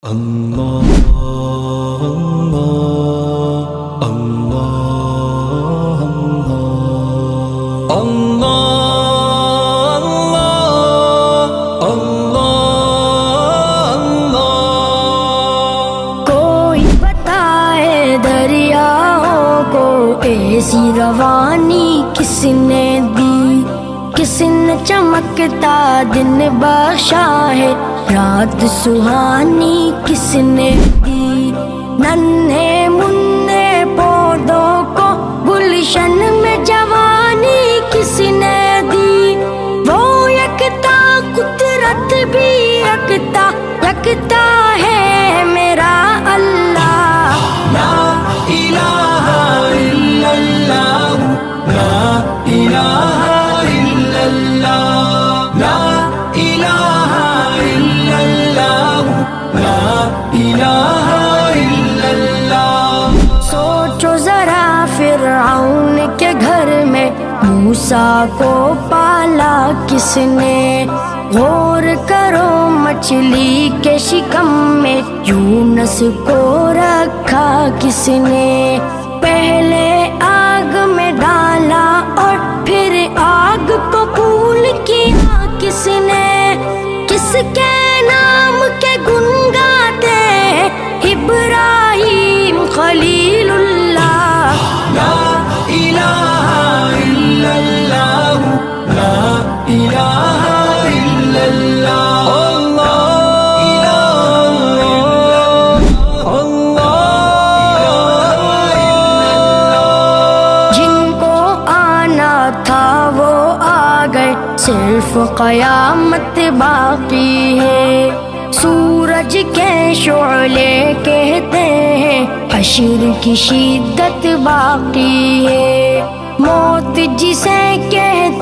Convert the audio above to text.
اللہ اللہ اللہ اللہ اللہ۔ کوئی بتائے دریاؤں کو ایسی روانی کس نے دی، کس نے چمکتا دن بخشا ہے، رات سہانی کس نے دی، ننھے منھے پودوں کو گلشن میں جوانی کس نے دی، وہ یکتا قدرت بھی یکتا یکتا ہے میرا اللہ۔ لا الہ الا اللہ، لا الہ الا اللہ، لا الہ الا اللہ، لا الہ الا اللہ۔ سوچو ذرا فرعون کے گھر میں موسیٰ کو پالا کس نے، غور کرو مچھلی کے شکم میں یونس کو رکھا کس نے، پہلے آگ میں ڈالا اور پھر آگ کو پھول کیا کس نے، کس کے نام کے گن گاتے ہیں ابراہیم خلیل اللہ۔ لا الہ الا اللہ، لا الہ الا اللہ، جن کو آنا تھا وہ آ گئے، صرف قیامت باقی ہے، سورج کے شعلے کہتے ہیں حشر کی شدت باقی ہے، موت جسے کہتے